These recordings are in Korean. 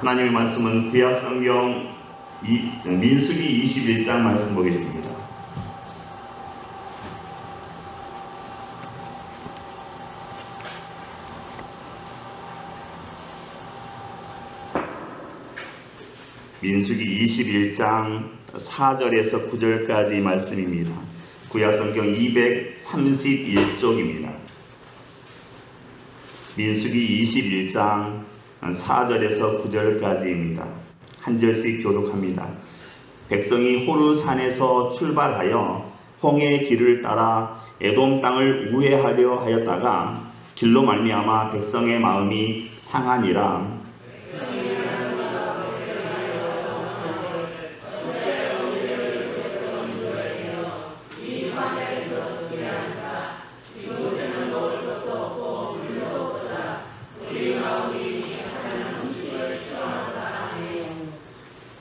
하나님의 말씀은 구약 성경 민수기 21장 말씀 보겠습니다. 민수기 21장 4절에서 9절까지 말씀입니다. 구약 성경 231쪽입니다. 민수기 21장 4절에서 9절까지입니다. 한 절씩 교독합니다. 백성이 호르산에서 출발하여 홍해의 길을 따라 에돔 땅을 우회하려 하였다가 길로 말미암아 백성의 마음이 상하니라.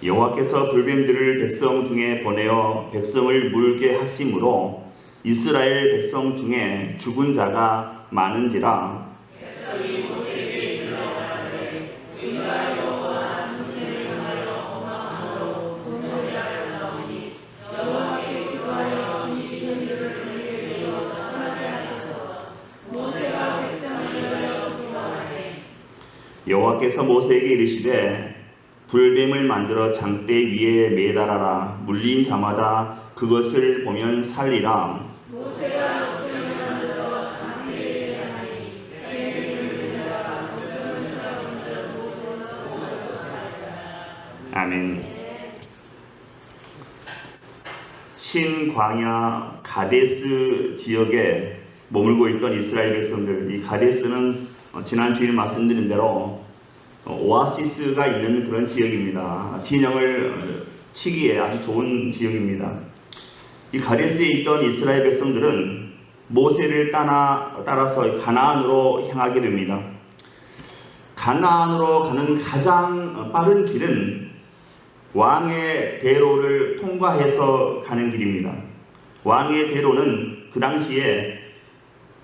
여호와께서 불뱀들을 백성 중에 보내어 백성을 물게 하심으로 이스라엘 백성 중에 죽은 자가 많은지라. 여호와께서 모세에게 이르시되 불뱀을 만들어 장대 위에 매달아라. 물린 자마다 그것을 보면 살리라. 모세가 불뱀을 만들어 장대 위에 매달하니 아멘. 신광야 가데스 지역에 머물고 있던 이스라엘 백성들, 이 가데스는 지난 주일 말씀드린 대로 오아시스가 있는 그런 지역입니다. 진영을 치기에 아주 좋은 지역입니다. 이 가데스에 있던 이스라엘 백성들은 모세를 따라서 가나안으로 향하게 됩니다. 가나안으로 가는 가장 빠른 길은 왕의 대로를 통과해서 가는 길입니다. 왕의 대로는 그 당시에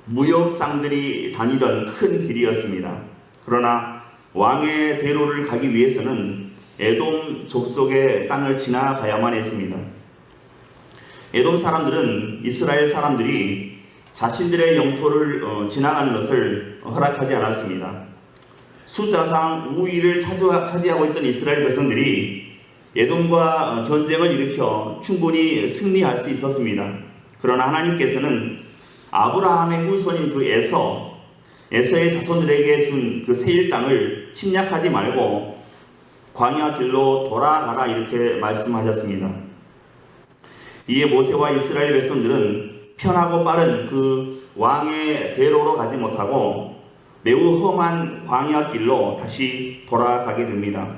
무역상들이 다니던 큰 길이었습니다. 그러나 왕의 대로를 가기 위해서는 에돔 족속의 땅을 지나가야만 했습니다. 에돔 사람들은 이스라엘 사람들이 자신들의 영토를 지나가는 것을 허락하지 않았습니다. 숫자상 우위를 차지하고 있던 이스라엘 백성들이 에돔과 전쟁을 일으켜 충분히 승리할 수 있었습니다. 그러나 하나님께서는 아브라함의 후손인 그 에서의 자손들에게 준 그 세일 땅을 침략하지 말고 광야 길로 돌아가라 이렇게 말씀하셨습니다. 이에 모세와 이스라엘 백성들은 편하고 빠른 그 왕의 대로로 가지 못하고 매우 험한 광야 길로 다시 돌아가게 됩니다.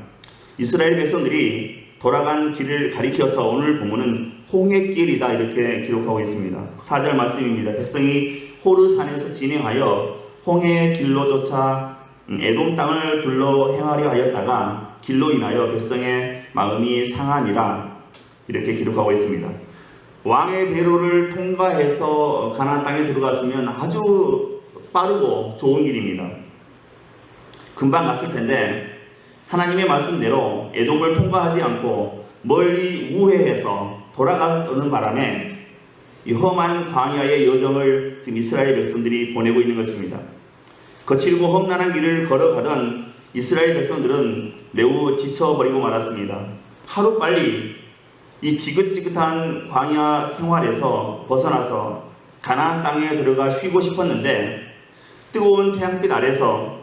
이스라엘 백성들이 돌아간 길을 가리켜서 오늘 본문은 홍해길이다 이렇게 기록하고 있습니다. 4절 말씀입니다. 백성이 호르산에서 진행하여 홍해의 길로조차 에돔 땅을 둘러 행하려 하였다가 길로 인하여 백성의 마음이 상하니라 이렇게 기록하고 있습니다. 왕의 대로를 통과해서 가나안 땅에 들어갔으면 아주 빠르고 좋은 길입니다. 금방 갔을 텐데 하나님의 말씀대로 에돔을 통과하지 않고 멀리 우회해서 돌아가는 바람에 이 험한 광야의 여정을 지금 이스라엘 백성들이 보내고 있는 것입니다. 거칠고 험난한 길을 걸어가던 이스라엘 백성들은 매우 지쳐버리고 말았습니다. 하루빨리 이 지긋지긋한 광야 생활에서 벗어나서 가나안 땅에 들어가 쉬고 싶었는데 뜨거운 태양빛 아래서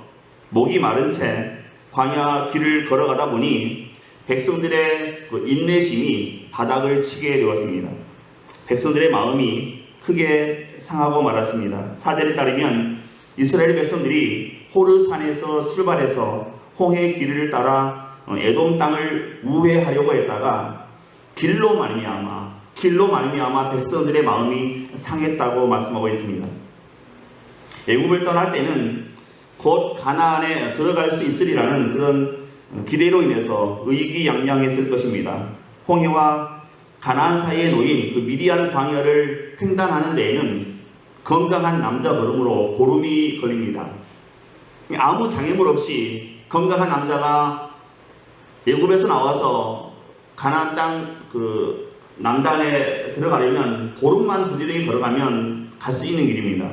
목이 마른 채 광야 길을 걸어가다 보니 백성들의 그 인내심이 바닥을 치게 되었습니다. 백성들의 마음이 크게 상하고 말았습니다. 4절에 따르면 이스라엘 백성들이 호르산에서 출발해서 홍해 길을 따라 에돔 땅을 우회하려고 했다가 길로 말미암아 백성들의 마음이 상했다고 말씀하고 있습니다. 애굽을 떠날 때는 곧 가나안에 들어갈 수 있으리라는 그런 기대로 인해서 의기양양했을 것입니다. 홍해와 가나안 사이에 놓인 그 미디안 광야를 횡단하는 데에는 건강한 남자 걸음으로 보름이 걸립니다. 아무 장애물 없이 건강한 남자가 애굽에서 나와서 가나안 땅 그 남단에 들어가려면 보름만 부지런히 걸어가면 갈 수 있는 길입니다.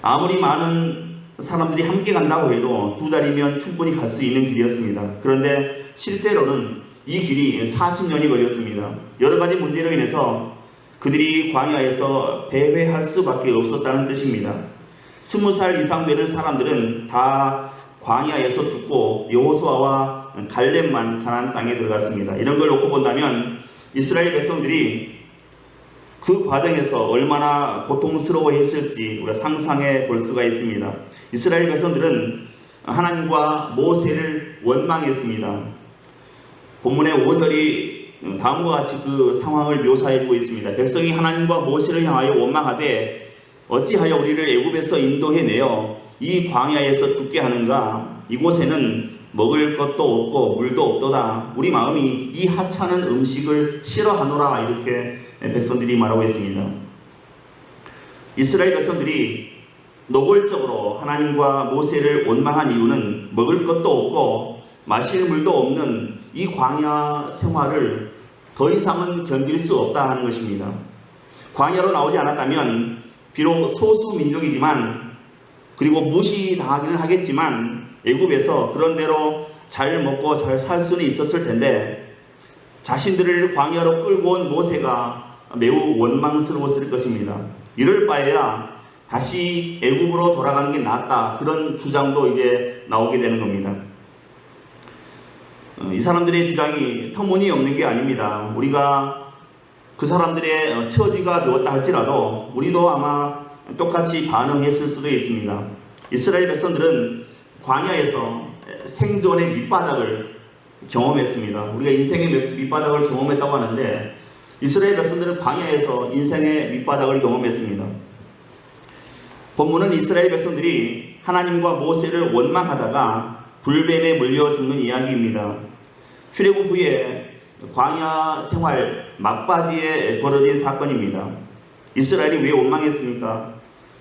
아무리 많은 사람들이 함께 간다고 해도 2달이면 충분히 갈 수 있는 길이었습니다. 그런데 실제로는 이 길이 40년이 걸렸습니다. 여러 가지 문제로 인해서 그들이 광야에서 배회할 수밖에 없었다는 뜻입니다. 20살 이상 되는 사람들은 다 광야에서 죽고 여호수아와 갈렙만 가나안 땅에 들어갔습니다. 이런 걸 놓고 본다면 이스라엘 백성들이 그 과정에서 얼마나 고통스러워했을지 우리가 상상해 볼 수가 있습니다. 이스라엘 백성들은 하나님과 모세를 원망했습니다. 본문의 5절이 다음과 같이 그 상황을 묘사해주고 있습니다. 백성이 하나님과 모세를 향하여 원망하되 어찌하여 우리를 애굽에서 인도해내어 이 광야에서 죽게 하는가? 이곳에는 먹을 것도 없고 물도 없도다. 우리 마음이 이 하찮은 음식을 싫어하노라. 이렇게 백성들이 말하고 있습니다. 이스라엘 백성들이 노골적으로 하나님과 모세를 원망한 이유는 먹을 것도 없고 마실 물도 없는 이 광야 생활을 더 이상은 견딜 수 없다 하는 것입니다. 광야로 나오지 않았다면 비록 소수 민족이지만 그리고 무시당하기는 하겠지만 애굽에서 그런 대로 잘 먹고 잘 살 수는 있었을 텐데 자신들을 광야로 끌고 온 모세가 매우 원망스러웠을 것입니다. 이럴 바에야 다시 애굽으로 돌아가는 게 낫다. 그런 주장도 이제 나오게 되는 겁니다. 이 사람들의 주장이 터무니없는 게 아닙니다. 우리가 그 사람들의 처지가 되었다 할지라도 우리도 아마 똑같이 반응했을 수도 있습니다. 이스라엘 백성들은 광야에서 생존의 밑바닥을 경험했습니다. 우리가 인생의 밑바닥을 경험했다고 하는데 이스라엘 백성들은 광야에서 인생의 밑바닥을 경험했습니다. 본문은 이스라엘 백성들이 하나님과 모세를 원망하다가 불뱀에 물려 죽는 이야기입니다. 출애굽 후에 광야 생활 막바지에 벌어진 사건입니다. 이스라엘이 왜 원망했습니까?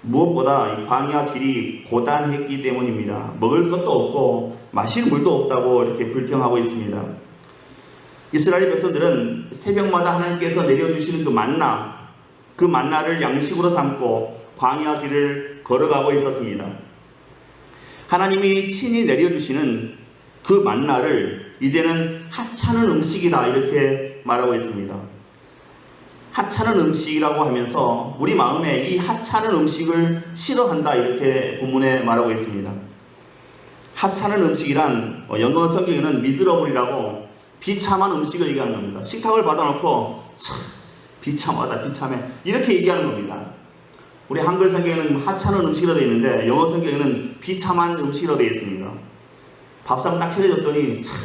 무엇보다 이 광야 길이 고단했기 때문입니다. 먹을 것도 없고 마실 물도 없다고 이렇게 불평하고 있습니다. 이스라엘 백성들은 새벽마다 하나님께서 내려주시는 그 만나를 양식으로 삼고 광야 길을 걸어가고 있었습니다. 하나님이 친히 내려주시는 그 만나를 이제는 하찮은 음식이다 이렇게 말하고 있습니다. 하찮은 음식이라고 하면서 우리 마음에 이 하찮은 음식을 싫어한다 이렇게 본문에 말하고 있습니다. 하찮은 음식이란 영어 성경에는 miserable이라고 비참한 음식을 얘기하는 겁니다. 식탁을 받아놓고 참 비참하다 비참해 이렇게 얘기하는 겁니다. 우리 한글 성경에는 하찮은 음식이라고 되어 있는데 영어 성경에는 비참한 음식이라고 되어 있습니다. 밥상 딱 차려줬더니 참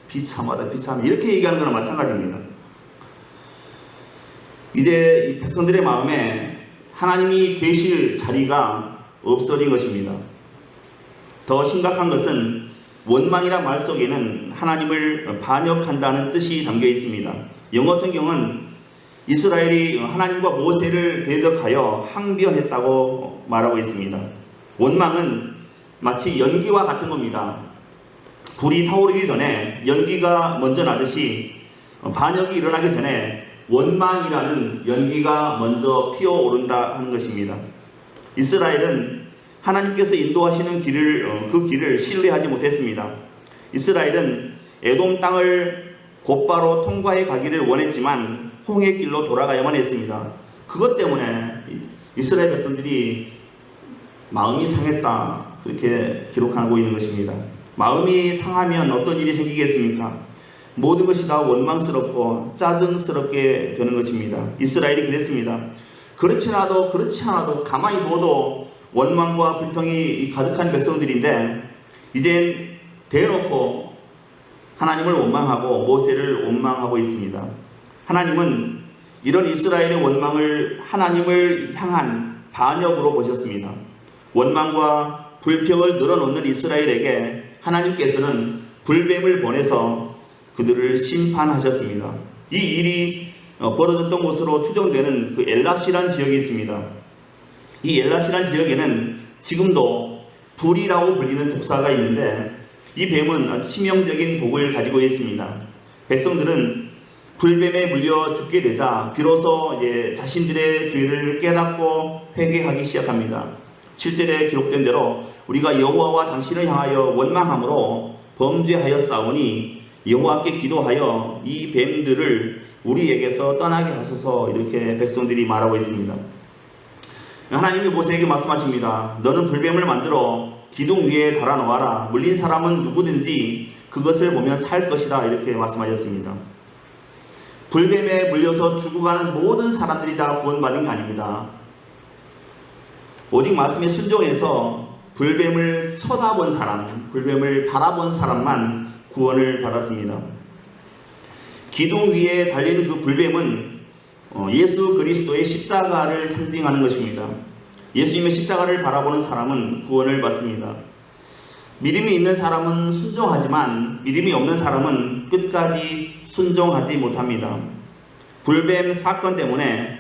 비참하다 비참해 이렇게 얘기하는 거랑 마찬가지입니다. 이제 이 백성들의 마음에 하나님이 계실 자리가 없어진 것입니다. 더 심각한 것은 원망이란 말 속에는 하나님을 반역한다는 뜻이 담겨 있습니다. 영어 성경은 이스라엘이 하나님과 모세를 대적하여 항변했다고 말하고 있습니다. 원망은 마치 연기와 같은 겁니다. 불이 타오르기 전에 연기가 먼저 나듯이 반역이 일어나기 전에 원망이라는 연기가 먼저 피어오른다 하는 것입니다. 이스라엘은 하나님께서 인도하시는 그 길을 신뢰하지 못했습니다. 이스라엘은 에돔 땅을 곧바로 통과해 가기를 원했지만 홍해 길로 돌아가야만 했습니다. 그것 때문에 이스라엘 백성들이 마음이 상했다 그렇게 기록하고 있는 것입니다. 마음이 상하면 어떤 일이 생기겠습니까? 모든 것이 다 원망스럽고 짜증스럽게 되는 것입니다. 이스라엘이 그랬습니다. 그렇지 않아도 가만히 둬도 원망과 불평이 가득한 백성들인데 이젠 대놓고 하나님을 원망하고 모세를 원망하고 있습니다. 하나님은 이런 이스라엘의 원망을 하나님을 향한 반역으로 보셨습니다. 원망과 불평을 늘어놓는 이스라엘에게 하나님께서는 불뱀을 보내서 그들을 심판하셨습니다. 이 일이 벌어졌던 곳으로 추정되는 그 엘라시란 지역이 있습니다. 이 엘라시란 지역에는 지금도 불이라고 불리는 독사가 있는데 이 뱀은 치명적인 독을 가지고 있습니다. 백성들은 불뱀에 물려 죽게 되자 비로소 자신들의 죄를 깨닫고 회개하기 시작합니다. 7절에 기록된 대로 우리가 여호와와 당신을 향하여 원망함으로 범죄하였사오니 여호와께 기도하여 이 뱀들을 우리에게서 떠나게 하소서, 이렇게 백성들이 말하고 있습니다. 하나님이 모세에게 말씀하십니다. 너는 불뱀을 만들어 기둥 위에 달아놓아라. 물린 사람은 누구든지 그것을 보면 살 것이다, 이렇게 말씀하셨습니다. 불뱀에 물려서 죽어가는 모든 사람들이 다 구원받은 게 아닙니다. 오직 말씀에 순종해서 불뱀을 쳐다본 사람, 불뱀을 바라본 사람만 구원을 받았습니다. 기둥 위에 달리는 그 불뱀은 예수 그리스도의 십자가를 상징하는 것입니다. 예수님의 십자가를 바라보는 사람은 구원을 받습니다. 믿음이 있는 사람은 순종하지만 믿음이 없는 사람은 끝까지 순종하지 못합니다. 불뱀 사건 때문에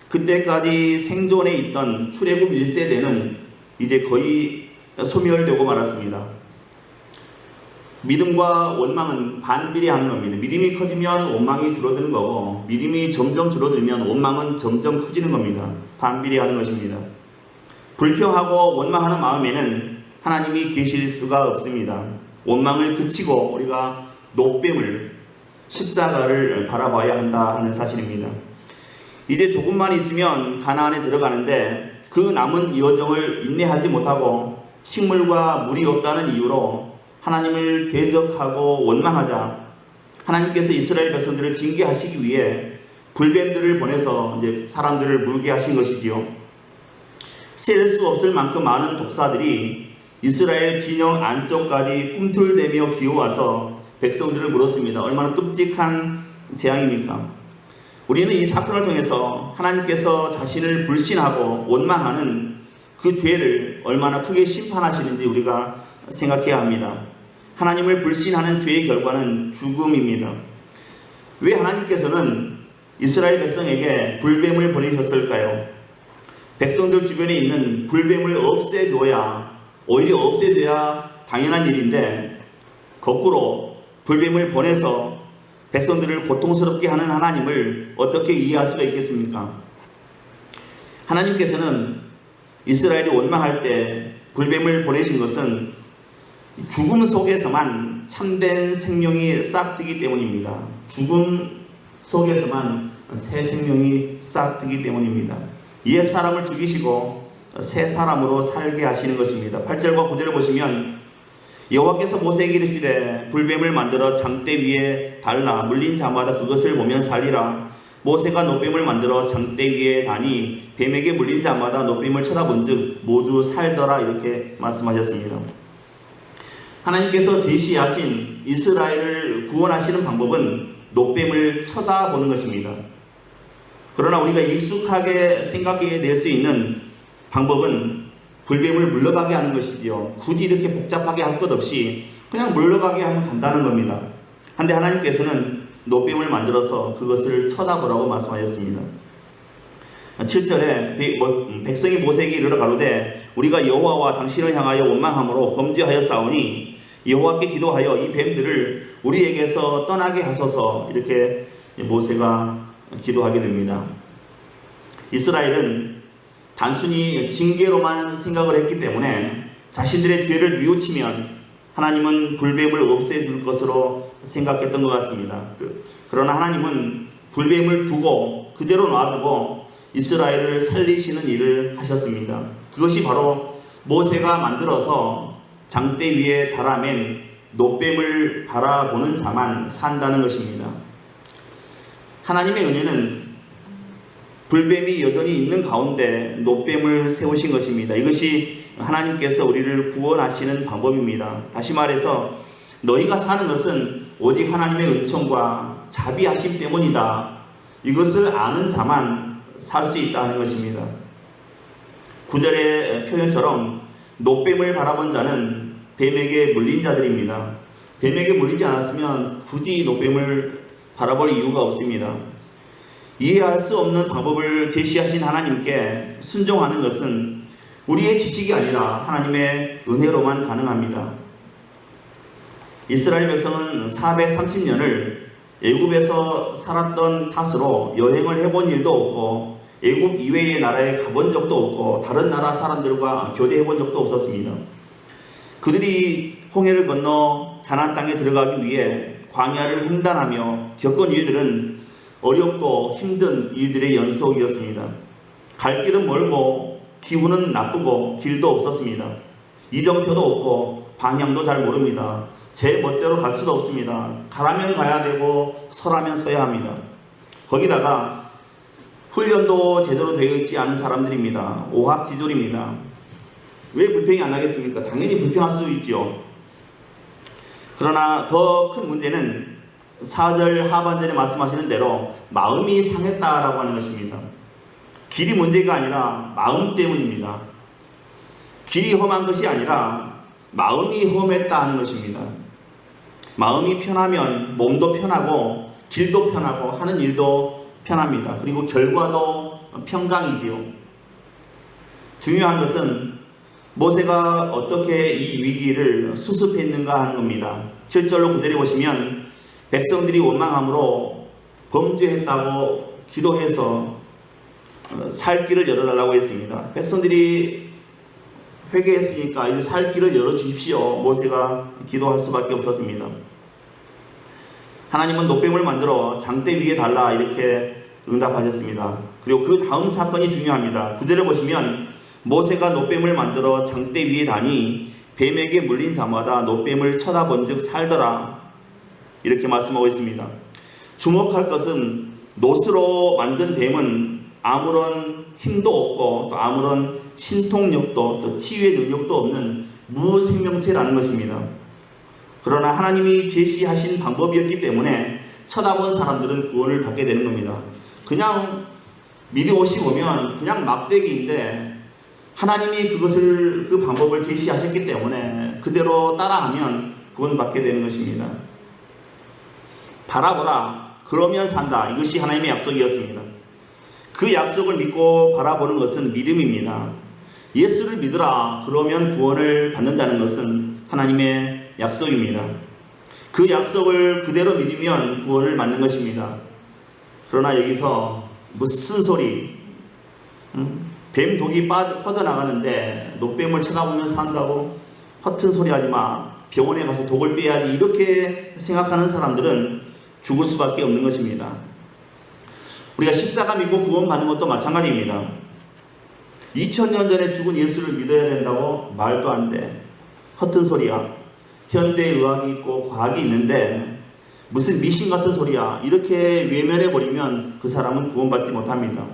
그때까지 생존해 있던 출애굽 1세대는 이제 거의 소멸되고 말았습니다. 믿음과 원망은 반비례하는 겁니다. 믿음이 커지면 원망이 줄어드는 거고, 믿음이 점점 줄어들면 원망은 점점 커지는 겁니다. 반비례하는 것입니다. 불평하고 원망하는 마음에는 하나님이 계실 수가 없습니다. 원망을 그치고 우리가 노뱀을, 십자가를 바라봐야 한다 하는 사실입니다. 이제 조금만 있으면 가나안에 들어가는데 그 남은 여정을 인내하지 못하고 식물과 물이 없다는 이유로 하나님을 대적하고 원망하자 하나님께서 이스라엘 백성들을 징계하시기 위해 불뱀들을 보내서 이제 사람들을 물게 하신 것이지요. 셀 수 없을 만큼 많은 독사들이 이스라엘 진영 안쪽까지 꿈틀대며 기어와서 백성들을 물었습니다. 얼마나 끔찍한 재앙입니까? 우리는 이 사건을 통해서 하나님께서 자신을 불신하고 원망하는 그 죄를 얼마나 크게 심판하시는지 우리가 생각해야 합니다. 하나님을 불신하는 죄의 결과는 죽음입니다. 왜 하나님께서는 이스라엘 백성에게 불뱀을 보내셨을까요? 백성들 주변에 있는 불뱀을 오히려 없애줘야 당연한 일인데 거꾸로 불뱀을 보내서 백성들을 고통스럽게 하는 하나님을 어떻게 이해할 수가 있겠습니까? 하나님께서는 이스라엘이 원망할 때 불뱀을 보내신 것은 죽음 속에서만 참된 생명이 싹트기 때문입니다. 죽음 속에서만 새 생명이 싹트기 때문입니다. 옛 사람을 죽이시고 새 사람으로 살게 하시는 것입니다. 8절과 9절을 보시면 여호와께서 모세에게 이르시되 불뱀을 만들어 장대 위에 달라 물린 자마다 그것을 보면 살리라. 모세가 노뱀을 만들어 장대 위에 다니 뱀에게 물린 자마다 노뱀을 쳐다본즉 모두 살더라, 이렇게 말씀하셨습니다. 하나님께서 제시하신 이스라엘을 구원하시는 방법은 노뱀을 쳐다보는 것입니다. 그러나 우리가 익숙하게 생각해 낼 수 있는 방법은 불뱀을 물러가게 하는 것이지요. 굳이 이렇게 복잡하게 할 것 없이 그냥 물러가게 하면 간다는 겁니다. 한데 하나님께서는 노뱀을 만들어서 그것을 쳐다보라고 말씀하셨습니다. 7절에 백성이 모세에게 이르러 가로되 우리가 여호와와 당신을 향하여 원망함으로 범죄하였사오니 여호와께 기도하여 이 뱀들을 우리에게서 떠나게 하소서, 이렇게 모세가 기도하게 됩니다. 이스라엘은 단순히 징계로만 생각을 했기 때문에 자신들의 죄를 뉘우치면 하나님은 불뱀을 없애줄 것으로 생각했던 것 같습니다. 그러나 하나님은 불뱀을 두고 그대로 놔두고 이스라엘을 살리시는 일을 하셨습니다. 그것이 바로 모세가 만들어서 장대 위에 달아맨 노뱀을 바라보는 자만 산다는 것입니다. 하나님의 은혜는 불뱀이 여전히 있는 가운데 노뱀을 세우신 것입니다. 이것이 하나님께서 우리를 구원하시는 방법입니다. 다시 말해서 너희가 사는 것은 오직 하나님의 은총과 자비하심 때문이다. 이것을 아는 자만 살 수 있다 하는 것입니다. 9절의 표현처럼 노뱀을 바라본 자는 뱀에게 물린 자들입니다. 뱀에게 물리지 않았으면 굳이 노뱀을 바라볼 이유가 없습니다. 이해할 수 없는 방법을 제시하신 하나님께 순종하는 것은 우리의 지식이 아니라 하나님의 은혜로만 가능합니다. 이스라엘 백성은 430년을 애굽에서 살았던 탓으로 여행을 해본 일도 없고 애굽 이외의 나라에 가본 적도 없고 다른 나라 사람들과 교제해 본 적도 없었습니다. 그들이 홍해를 건너 가나안 땅에 들어가기 위해 광야를 횡단하며 겪은 일들은 어렵고 힘든 일들의 연속이었습니다. 갈 길은 멀고 기후는 나쁘고 길도 없었습니다. 이정표도 없고 방향도 잘 모릅니다. 제 멋대로 갈 수도 없습니다. 가라면 가야 되고 서라면 서야 합니다. 거기다가 훈련도 제대로 되어 있지 않은 사람들입니다. 오합지졸입니다. 왜 불평이 안 나겠습니까? 당연히 불평할 수 있죠. 그러나 더 큰 문제는 4절 하반절에 말씀하시는 대로 마음이 상했다라고 하는 것입니다. 길이 문제가 아니라 마음 때문입니다. 길이 험한 것이 아니라 마음이 험했다 하는 것입니다. 마음이 편하면 몸도 편하고 길도 편하고 하는 일도 편합니다. 그리고 결과도 평강이지요. 중요한 것은 모세가 어떻게 이 위기를 수습했는가 하는 겁니다. 7절로 9절에 보시면 백성들이 원망함으로 범죄했다고 기도해서 살 길을 열어달라고 했습니다. 백성들이 회개했으니까 이제 살 길을 열어주십시오. 모세가 기도할 수밖에 없었습니다. 하나님은 노뱀을 만들어 장대 위에 달라 이렇게 응답하셨습니다. 그리고 그 다음 사건이 중요합니다. 9절을 보시면 모세가 노뱀을 만들어 장대 위에 다니 뱀에게 물린 자마다 노뱀을 쳐다본 즉 살더라 이렇게 말씀하고 있습니다. 주목할 것은 놋으로 만든 뱀은 아무런 힘도 없고 또 아무런 신통력도 또 치유의 능력도 없는 무생명체라는 것입니다. 그러나 하나님이 제시하신 방법이었기 때문에 쳐다본 사람들은 구원을 받게 되는 겁니다. 그냥 미리 오시 보면 그냥 막대기인데 하나님이 그 방법을 제시하셨기 때문에 그대로 따라하면 구원받게 되는 것입니다. 바라보라 그러면 산다. 이것이 하나님의 약속이었습니다. 그 약속을 믿고 바라보는 것은 믿음입니다. 예수를 믿으라 그러면 구원을 받는다는 것은 하나님의 약속입니다. 그 약속을 그대로 믿으면 구원을 받는 것입니다. 그러나 여기서 무슨 소리 뱀 독이 퍼져나가는데 노뱀을 쳐다보면 산다고 허튼 소리 하지마 병원에 가서 독을 빼야지 이렇게 생각하는 사람들은 죽을 수밖에 없는 것입니다. 우리가 십자가 믿고 구원받는 것도 마찬가지입니다. 2000년 전에 죽은 예수를 믿어야 된다고 말도 안 돼. 허튼 소리야. 현대의학이 있고 과학이 있는데 무슨 미신 같은 소리야. 이렇게 외면해버리면 그 사람은 구원받지 못합니다.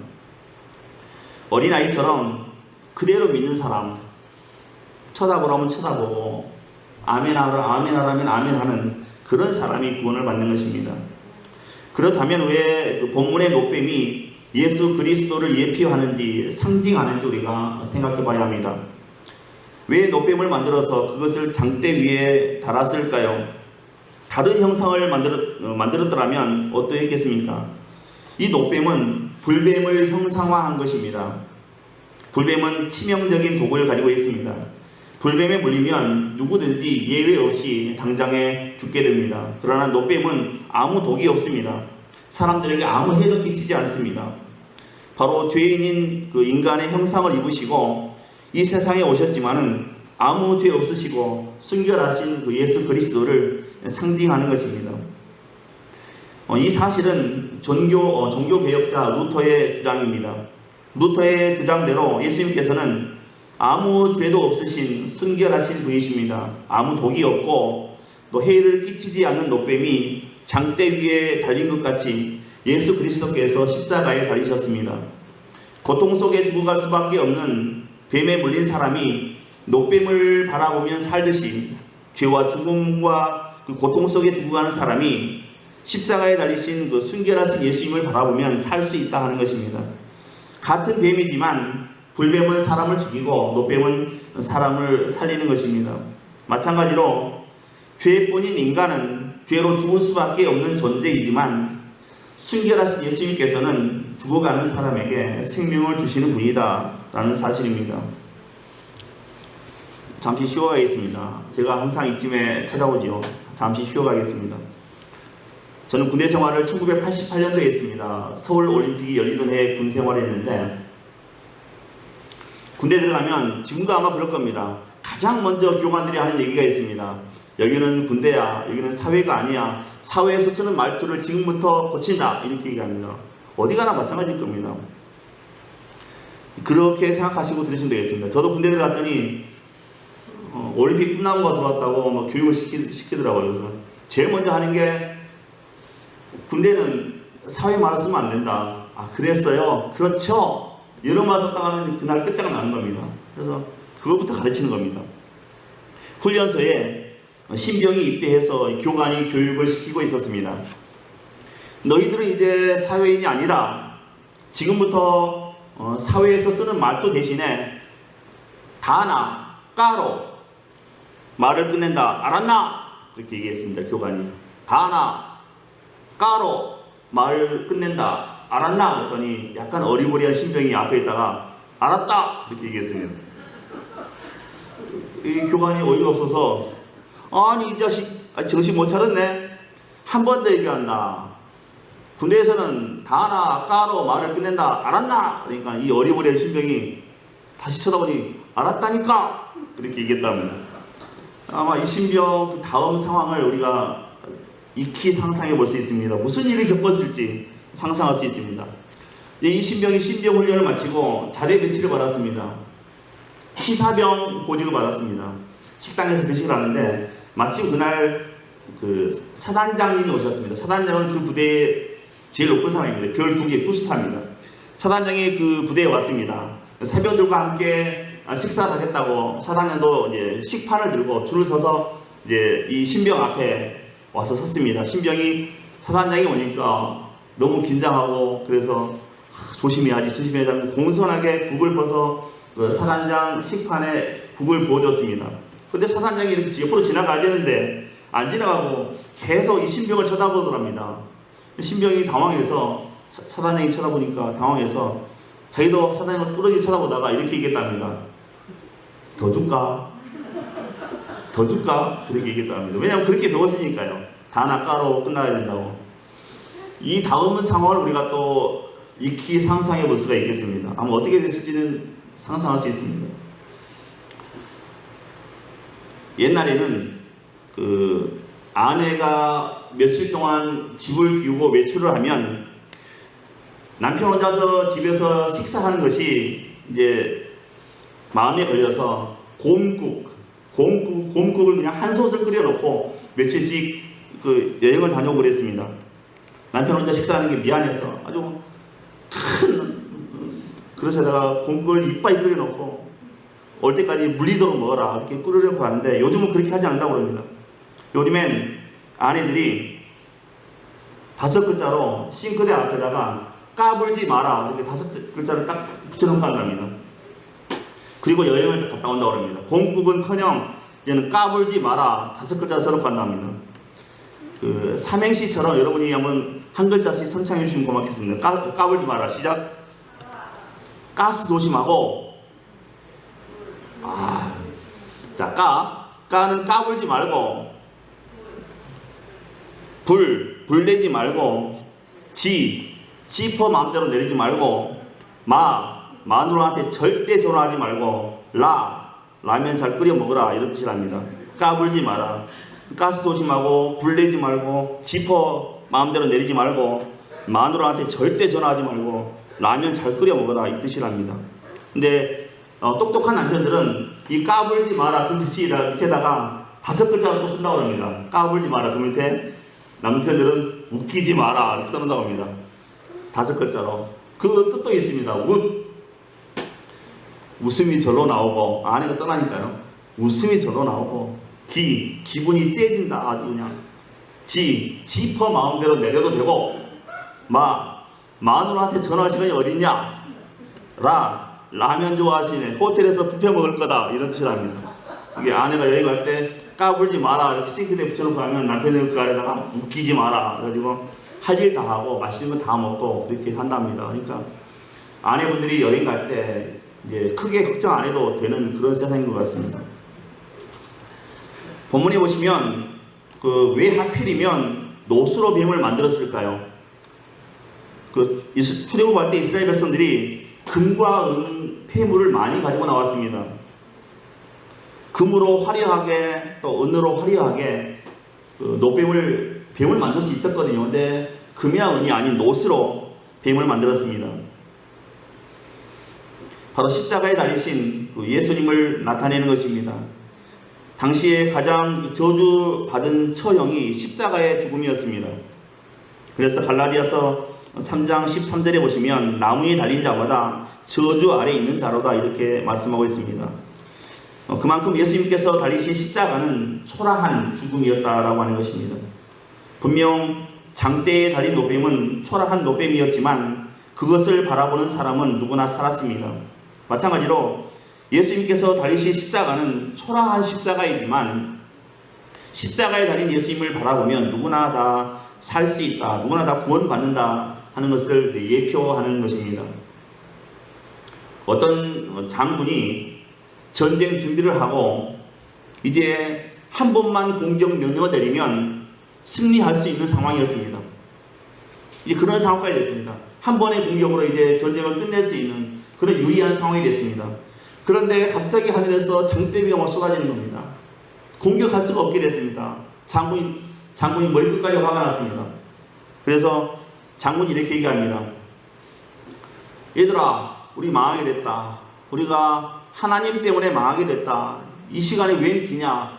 어린아이처럼 그대로 믿는 사람 쳐다보라면 쳐다보고 아멘하라면 아멘하는 그런 사람이 구원을 받는 것입니다. 그렇다면 왜 그 본문의 노뱀이 예수 그리스도를 예표하는지 상징하는지 우리가 생각해 봐야 합니다. 왜 노뱀을 만들어서 그것을 장대 위에 달았을까요? 다른 형상을 만들었더라면 어떠했겠습니까? 이 노뱀은 불뱀을 형상화한 것입니다. 불뱀은 치명적인 독을 가지고 있습니다. 불뱀에 물리면 누구든지 예외 없이 당장에 죽게 됩니다. 그러나 노뱀은 아무 독이 없습니다. 사람들에게 아무 해도 끼치지 않습니다. 바로 죄인인 그 인간의 형상을 입으시고 이 세상에 오셨지만은 아무 죄 없으시고 순결하신 그 예수 그리스도를 상징하는 것입니다. 이 사실은 종교개혁자 루터의 주장입니다. 루터의 주장대로 예수님께서는 아무 죄도 없으신 순결하신 분이십니다. 아무 독이 없고 또 해를 끼치지 않는 노뱀이 장대 위에 달린 것 같이 예수 그리스도께서 십자가에 달리셨습니다. 고통 속에 죽어갈 수밖에 없는 뱀에 물린 사람이 노뱀을 바라보면 살듯이 죄와 죽음과 그 고통 속에 죽어가는 사람이 십자가에 달리신 그 순결하신 예수님을 바라보면 살 수 있다 하는 것입니다. 같은 뱀이지만 불뱀은 사람을 죽이고 노뱀은 사람을 살리는 것입니다. 마찬가지로 죄뿐인 인간은 죄로 죽을 수밖에 없는 존재이지만 순결하신 예수님께서는 죽어가는 사람에게 생명을 주시는 분이다 라는 사실입니다. 잠시 쉬어가겠습니다. 제가 항상 이쯤에 찾아오지요. 잠시 쉬어가겠습니다. 저는 군대 생활을 1988년도에 했습니다. 서울 올림픽이 열리던 해에 군 생활을 했는데, 군대 들어가면 지금도 아마 그럴 겁니다. 가장 먼저 교관들이 하는 얘기가 있습니다. 여기는 군대야. 여기는 사회가 아니야. 사회에서 쓰는 말투를 지금부터 고친다. 이렇게 얘기합니다. 어디 가나 마찬가지일 겁니다. 그렇게 생각하시고 들으시면 되겠습니다. 저도 군대 들어갔더니 올림픽 끝나고 들어왔다고 막 교육을 시키더라고요. 그래서 제일 먼저 하는 게, 군대는 사회 말을 쓰면 안 된다. 아, 그랬어요? 그렇죠? 이런 말 썼다가 하면 그날 끝장나는 겁니다. 그래서 그것부터 가르치는 겁니다. 훈련소에 신병이 입대해서 교관이 교육을 시키고 있었습니다. 너희들은 이제 사회인이 아니라 지금부터 사회에서 쓰는 말도 대신에 다나, 까로 말을 끝낸다. 알았나? 그렇게 얘기했습니다. 교관이. 다나, 까로 말을 끝낸다. 알았나? 그랬더니 약간 어리버리한 신병이 앞에 있다가 알았다! 이렇게 얘기했습니다. 이 교관이 어이가 없어서, 아니 이 자식 정신 못 차렸네. 한 번 더 얘기한다. 군대에서는 다나, 까로 말을 끝낸다. 알았나? 그러니까 이 어리버리한 신병이 다시 쳐다보니 알았다니까! 그렇게 얘기했답니다. 아마 이 신병 그 다음 상황을 우리가 익히 상상해 볼 수 있습니다. 무슨 일을 겪었을지 상상할 수 있습니다. 이 신병이 신병 훈련을 마치고 자대 배치를 받았습니다. 취사병 보직을 받았습니다. 식당에서 배식을 하는데 마침 그날 그 사단장님이 오셨습니다. 사단장은 그 부대의 제일 높은 사람입니다. 별 2개 투스타입니다. 사단장이 그 부대에 왔습니다. 새벽들과 함께 식사를 하겠다고 사단장도 이제 식판을 들고 줄을 서서 이제 이 신병 앞에 와서 섰습니다. 신병이 사단장이 오니까 너무 긴장하고, 그래서 조심해야지 하고 공손하게 국을 벗어 그 사단장 식판에 국을 부어줬습니다. 근데 사단장이 이렇게 옆으로 지나가야 되는데 안 지나가고 계속 이 신병을 쳐다보더랍니다. 신병이 당황해서, 사단장이 쳐다보니까 당황해서 자기도 사단장을 뚜렷이 쳐다보다가 이렇게 얘기했답니다. 더 줄까? 더 줄까? 그렇게 얘기했답니다. 왜냐하면 그렇게 배웠으니까요. 다나, 까로 끝나야 된다고. 이 다음 상황을 우리가 또 익히 상상해 볼 수가 있겠습니다. 아마 어떻게 됐을지는 상상할 수 있습니다. 옛날에는 그 아내가 며칠 동안 집을 비우고 외출을 하면 남편 혼자서 집에서 식사하는 것이 이제 마음에 걸려서 곰국을 그냥 한 솥을 끓여놓고 며칠씩 그 여행을 다녀오고 그랬습니다. 남편 혼자 식사하는 게 미안해서 아주 큰 그릇에다가 곰국을 이빨이 끓여놓고 올 때까지 물리도록 먹어라 이렇게 끓으려고 하는데, 요즘은 그렇게 하지 않는다고 합니다. 요즘엔 아내들이 5글자로 싱크대 앞에다가 까불지 마라 이렇게 5글자를 딱 붙여놓고 한답니다. 그리고 여행을 갔다 온다고 합니다. 곰국은커녕 이제는 까불지 마라 5글자 써놓고 한답니다. 그 삼행시처럼 여러분이 한번 한 글자씩 선창해 주시면 고맙겠습니다. 까불지 마라. 시작. 가스 조심하고. 자, 까는 까불지 말고, 불 내지 말고, 지퍼 마음대로 내리지 말고, 마누라한테 절대 전화하지 말고, 라면 잘 끓여 먹으라 이런 뜻이랍니다. 까불지 마라. 가스 조심하고, 불 내지 말고, 지퍼 마음대로 내리지 말고, 마누라한테 절대 전화하지 말고, 라면 잘 끓여 먹어라 이 뜻이랍니다. 근데 똑똑한 남편들은 이 까불지 마라 그 글씨 밑에다가 5글자로 또 쓴다고 합니다. 까불지 마라 그 밑에 남편들은 웃기지 마라 이렇게 써놓는다고 합니다. 5글자로. 그 뜻도 있습니다. 웃음이 절로 나오고, 아내가 떠나니까요. 웃음이 절로 나오고, 기분이 째진다 아주 그냥. 지퍼 마음대로 내려도 되고, 마누라한테 전화할 시간이 어딨냐? 라면 좋아하시네. 호텔에서 뷔페 먹을 거다. 이런 뜻이랍니다. 이게 아내가 여행 갈 때 까불지 마라. 이렇게 싱크대에 붙여놓고 하면 남편은 그 아래다가 웃기지 마라. 그래가지고 할 일 다 하고 맛있는 거 다 먹고 그렇게 한답니다. 그러니까 아내분들이 여행 갈 때 이제 크게 걱정 안 해도 되는 그런 세상인 것 같습니다. 본문에 보시면 왜 하필이면 노스로 뱀을 만들었을까요? 출애굽할 때 이스라엘 백성들이 금과 은, 폐물을 많이 가지고 나왔습니다. 금으로 화려하게 또 은으로 화려하게 뱀을 만들 수 있었거든요. 근데 금이나 은이 아닌 노스로 뱀을 만들었습니다. 바로 십자가에 달리신 예수님을 나타내는 것입니다. 당시에 가장 저주받은 처형이 십자가의 죽음이었습니다. 그래서 갈라디아서 3장 13절에 보시면 나무에 달린 자마다 저주 아래 있는 자로다 이렇게 말씀하고 있습니다. 그만큼 예수님께서 달리신 십자가는 초라한 죽음이었다라고 하는 것입니다. 분명 장대에 달린 노뱀은 초라한 노뱀이었지만 그것을 바라보는 사람은 누구나 살았습니다. 마찬가지로 예수님께서 달리신 십자가는 초라한 십자가이지만 십자가에 달린 예수님을 바라보면 누구나 다 살 수 있다, 누구나 다 구원받는다 하는 것을 예표하는 것입니다. 어떤 장군이 전쟁 준비를 하고 이제 한 번만 공격 명령을 내리면 승리할 수 있는 상황이었습니다. 이제 그런 상황까지 됐습니다. 한 번의 공격으로 이제 전쟁을 끝낼 수 있는 그런 유리한 상황이 됐습니다. 그런데 갑자기 하늘에서 장대비가 막 쏟아지는 겁니다. 공격할 수가 없게 됐습니다. 장군이 머리끝까지 화가 났습니다. 그래서 장군이 이렇게 얘기합니다. 얘들아, 우리 망하게 됐다. 우리가 하나님 때문에 망하게 됐다. 이 시간이 웬 비냐?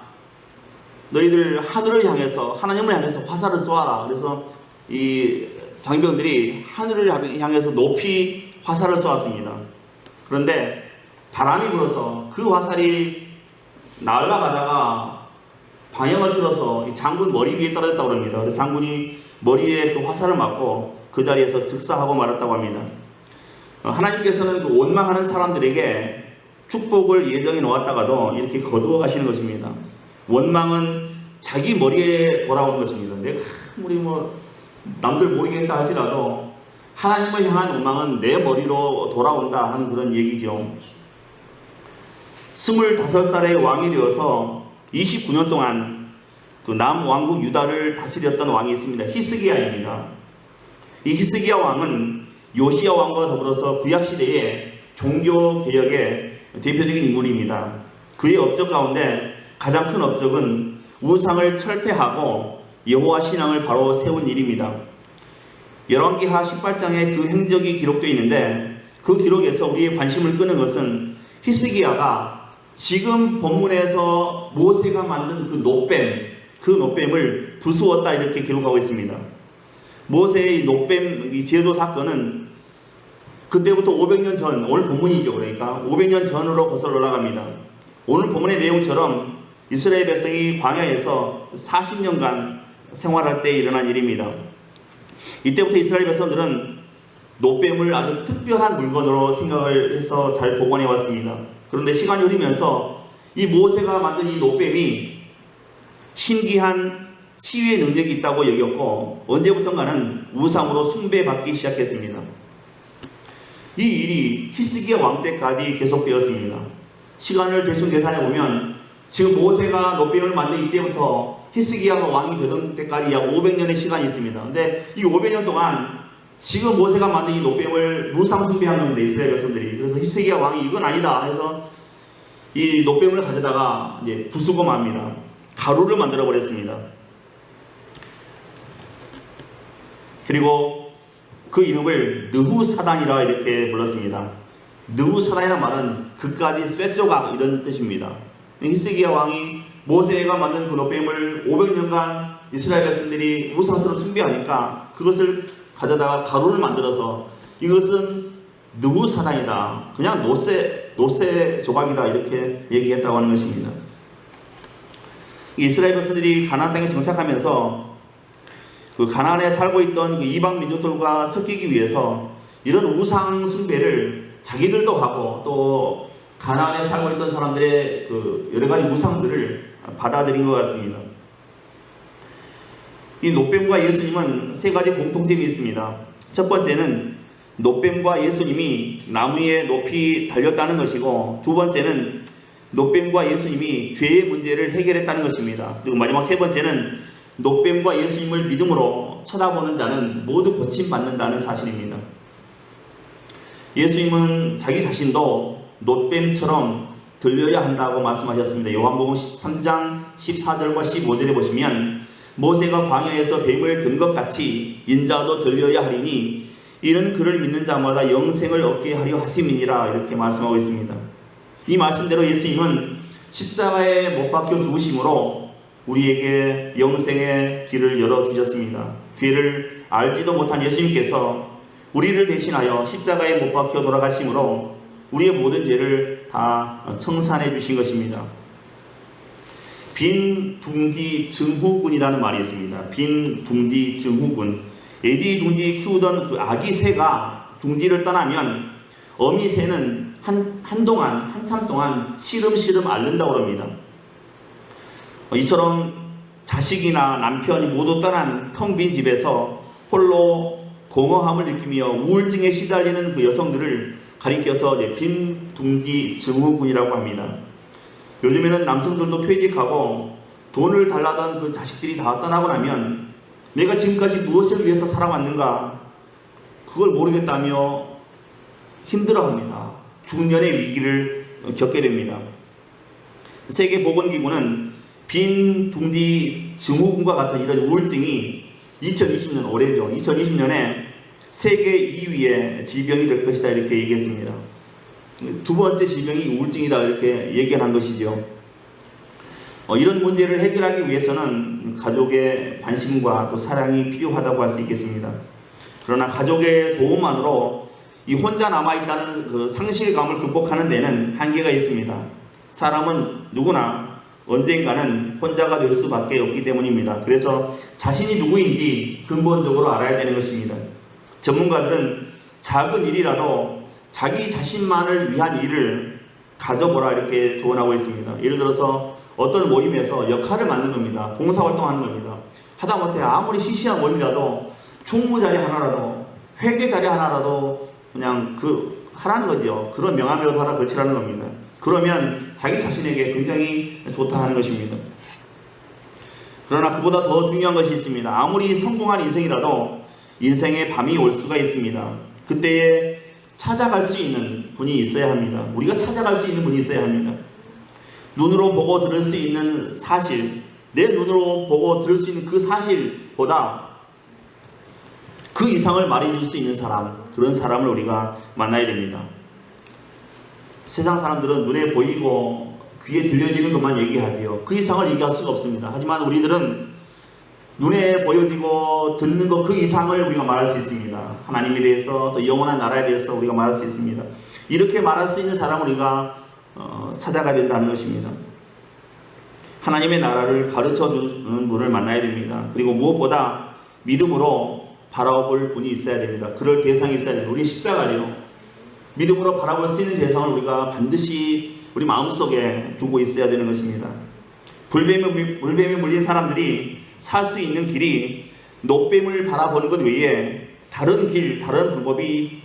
너희들 하늘을 향해서, 하나님을 향해서 화살을 쏘아라. 그래서 이 장병들이 하늘을 향해서 높이 화살을 쏘았습니다. 그런데 바람이 불어서 그 화살이 날아가다가 방향을 틀어서 이 장군 머리 위에 떨어졌다고 합니다. 그래서 장군이 머리에 그 화살을 맞고 그 자리에서 즉사하고 말았다고 합니다. 하나님께서는 그 원망하는 사람들에게 축복을 예정해 놓았다가도 이렇게 거두어 가시는 것입니다. 원망은 자기 머리에 돌아오는 것입니다. 내가 아무리 남들 모르겠다 할지라도 하나님을 향한 원망은 내 머리로 돌아온다 하는 그런 얘기죠. 25살의 왕이 되어서 29년 동안 그 남왕국 유다를 다스렸던 왕이 있습니다. 히스기야입니다. 이 히스기야 왕은 요시야 왕과 더불어서 구약시대의 종교개혁의 대표적인 인물입니다. 그의 업적 가운데 가장 큰 업적은 우상을 철폐하고 여호와 신앙을 바로 세운 일입니다. 열왕기하 18장에 그 행적이 기록되어 있는데 그 기록에서 우리의 관심을 끄는 것은 히스기야가 지금 본문에서 모세가 만든 그 노뱀을 부수었다 이렇게 기록하고 있습니다. 모세의 노뱀 제도 사건은 그때부터 500년 전, 오늘 본문이죠. 그러니까 500년 전으로 거슬러 올라갑니다. 오늘 본문의 내용처럼 이스라엘 백성이 광야에서 40년간 생활할 때 일어난 일입니다. 이때부터 이스라엘 백성들은 노뱀을 아주 특별한 물건으로 생각을 해서 잘 복원해 왔습니다. 그런데 시간이 흐르면서 이 모세가 만든 이 노뱀이 신기한 치유의 능력이 있다고 여겼고 언제부턴가는 우상으로 숭배받기 시작했습니다. 이 일이 히스기야 왕 때까지 계속되었습니다. 시간을 대충 계산해 보면 지금 모세가 노뱀을 만든 이때부터 히스기야가 왕이 되던 때까지 약 500년의 시간이 있습니다. 근데 이 500년 동안 지금 모세가 만든 이 노뱀을 우상 숭배한 겁니다. 이스라엘 백성들이. 그래서 히스기야 왕이 이건 아니다 해서 이 노뱀을 가져다가 이제 부수고 맙니다. 가루를 만들어 버렸습니다. 그리고 그 이름을 느후사단이라 이렇게 불렀습니다. 느후사단이라는 말은 그까지 쇠조각 이런 뜻입니다. 히스기야 왕이 모세가 만든 그 노뱀을 500년간 이스라엘 백성들이 우상으로 숭배하니까 그것을 가져다가 가루를 만들어서 이것은 느후사단이다. 그냥 노쇠 조각이다 이렇게 얘기했다고 하는 것입니다. 이스라엘 백성들이 가나안 땅에 정착하면서 그 가나안에 살고 있던 그 이방 민족들과 섞이기 위해서 이런 우상 숭배를 자기들도 하고 또 가나안에 살고 있던 사람들의 그 여러 가지 우상들을 받아들인 것 같습니다. 이 노뱀과 예수님은 세 가지 공통점이 있습니다. 첫 번째는 노뱀과 예수님이 나무 위에 높이 달렸다는 것이고 두 번째는 노뱀과 예수님이 죄의 문제를 해결했다는 것입니다. 그리고 마지막 세 번째는 노뱀과 예수님을 믿음으로 쳐다보는 자는 모두 고침받는다는 사실입니다. 예수님은 자기 자신도 노뱀처럼 들려야 한다고 말씀하셨습니다. 요한복음 3장 14절과 15절에 보시면 모세가 광야에서 뱀을 든 것 같이 인자도 들려야 하리니 이는 그를 믿는 자마다 영생을 얻게 하려 하심이니라 이렇게 말씀하고 있습니다. 이 말씀대로 예수님은 십자가에 못 박혀 죽으심으로 우리에게 영생의 길을 열어주셨습니다. 죄를 알지도 못한 예수님께서 우리를 대신하여 십자가에 못 박혀 돌아가심으로 우리의 모든 죄를 다 청산해 주신 것입니다. 빈 둥지 증후군이라는 말이 있습니다. 빈 둥지 증후군. 애지중지 키우던 그 아기 새가 둥지를 떠나면 어미 새는 한참 동안 시름시름 앓는다고 합니다. 이처럼 자식이나 남편이 모두 떠난 텅 빈 집에서 홀로 공허함을 느끼며 우울증에 시달리는 그 여성들을 가리켜서 빈 둥지 증후군이라고 합니다. 요즘에는 남성들도 퇴직하고 돈을 달라던 그 자식들이 다 떠나고 나면 내가 지금까지 무엇을 위해서 살아왔는가 그걸 모르겠다며 힘들어합니다. 중년의 위기를 겪게 됩니다. 세계보건기구는 빈 둥지 증후군과 같은 이런 우울증이 2020년 올해죠. 2020년에 세계 2위의 질병이 될 것이다 이렇게 얘기했습니다. 두 번째 질병이 우울증이다 이렇게 얘기한 것이죠. 이런 문제를 해결하기 위해서는 가족의 관심과 또 사랑이 필요하다고 할 수 있겠습니다. 그러나 가족의 도움만으로 이 혼자 남아있다는 그 상실감을 극복하는 데는 한계가 있습니다. 사람은 누구나 언젠가는 혼자가 될 수밖에 없기 때문입니다. 그래서 자신이 누구인지 근본적으로 알아야 되는 것입니다. 전문가들은 작은 일이라도 자기 자신만을 위한 일을 가져보라 이렇게 조언하고 있습니다. 예를 들어서 어떤 모임에서 역할을 맡는 겁니다. 봉사활동하는 겁니다. 하다못해 아무리 시시한 모임이라도 총무 자리 하나라도 회계 자리 하나라도 그냥 하라는 거죠. 그런 명함이라도 하나 걸치라는 겁니다. 그러면 자기 자신에게 굉장히 좋다 하는 것입니다. 그러나 그보다 더 중요한 것이 있습니다. 아무리 성공한 인생이라도 인생의 밤이 올 수가 있습니다. 그때에 찾아갈 수 있는 분이 있어야 합니다. 우리가 찾아갈 수 있는 분이 있어야 합니다. 눈으로 보고 들을 수 있는 사실, 내 눈으로 보고 들을 수 있는 그 사실보다 그 이상을 말해줄 수 있는 사람, 그런 사람을 우리가 만나야 됩니다. 세상 사람들은 눈에 보이고 귀에 들려지는 것만 얘기하지요. 그 이상을 얘기할 수가 없습니다. 하지만 우리들은 눈에 보여지고 듣는 것 그 이상을 우리가 말할 수 있습니다. 하나님에 대해서 또 영원한 나라에 대해서 우리가 말할 수 있습니다. 이렇게 말할 수 있는 사람을 우리가 찾아가야 된다는 것입니다. 하나님의 나라를 가르쳐주는 분을 만나야 됩니다. 그리고 무엇보다 믿음으로 바라볼 분이 있어야 됩니다. 그럴 대상이 있어야 됩니다. 우리 십자가요. 믿음으로 바라볼 수 있는 대상을 우리가 반드시 우리 마음속에 두고 있어야 되는 것입니다. 불뱀에 물린 사람들이 살 수 있는 길이 노뱀을 바라보는 것 외에 다른 길, 다른 방법이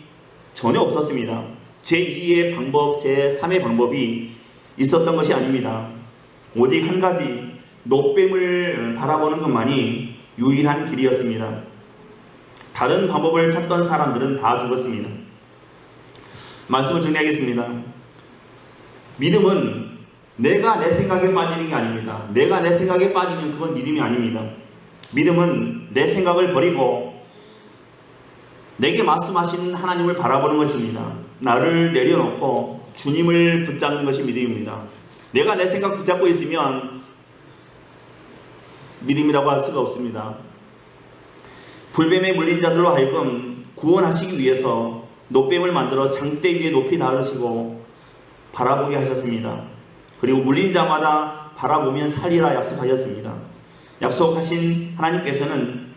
전혀 없었습니다. 제2의 방법, 제3의 방법이 있었던 것이 아닙니다. 오직 한 가지 노뱀을 바라보는 것만이 유일한 길이었습니다. 다른 방법을 찾던 사람들은 다 죽었습니다. 말씀을 정리하겠습니다. 믿음은 내가 내 생각에 빠지는 게 아닙니다. 내가 내 생각에 빠지면 그건 믿음이 아닙니다. 믿음은 내 생각을 버리고 내게 말씀하신 하나님을 바라보는 것입니다. 나를 내려놓고 주님을 붙잡는 것이 믿음입니다. 내가 내 생각 붙잡고 있으면 믿음이라고 할 수가 없습니다. 불뱀에 물린 자들로 하여금 구원하시기 위해서 노뱀을 만들어 장대 위에 높이 다루시고 바라보게 하셨습니다. 그리고 물린 자마다 바라보면 살리라 약속하셨습니다. 약속하신 하나님께서는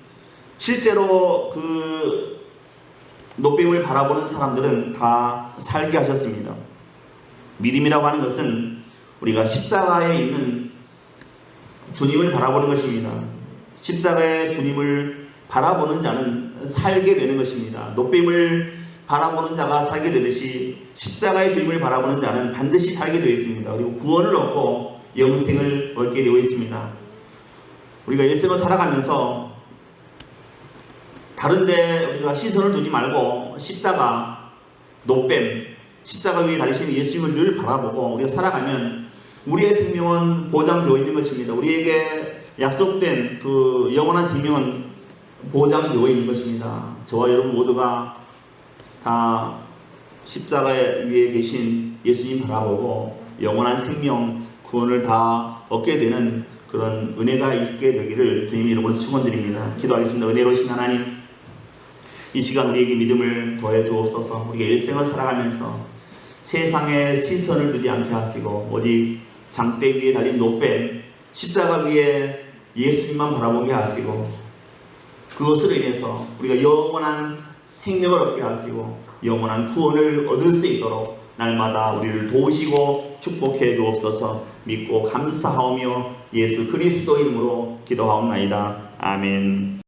실제로 그 노뱀을 바라보는 사람들은 다 살게 하셨습니다. 믿음이라고 하는 것은 우리가 십자가에 있는 주님을 바라보는 것입니다. 십자가의 주님을 바라보는 자는 살게 되는 것입니다. 노뱀을 바라보는 자가 살게 되듯이 십자가의 주님을 바라보는 자는 반드시 살게 되어 있습니다. 그리고 구원을 얻고 영생을 얻게 되어 있습니다. 우리가 일생을 살아가면서 다른데 우리가 시선을 두지 말고 십자가, 노뱀, 십자가 위에 달리신 예수님을 늘 바라보고 우리가 살아가면 우리의 생명은 보장되어 있는 것입니다. 우리에게 약속된 그 영원한 생명은 보장되어 있는 것입니다. 저와 여러분 모두가 다 십자가 위에 계신 예수님 바라보고 영원한 생명, 구원을 다 얻게 되는 그런 은혜가 있게 되기를 주님 이름으로 축원드립니다. 기도하겠습니다. 은혜로우신 하나님, 이 시간 우리에게 믿음을 더해 주옵소서. 우리가 일생을 살아가면서 세상에 시선을 두지 않게 하시고 오직 장대 위에 달린 노뱀, 십자가 위에 예수님만 바라보게 하시고 그것으로 인해서 우리가 영원한 생명을 얻게 하시고 영원한 구원을 얻을 수 있도록 날마다 우리를 도우시고 축복해 주옵소서. 믿고 감사하오며 예수 그리스도 이름으로 기도하옵나이다. 아멘.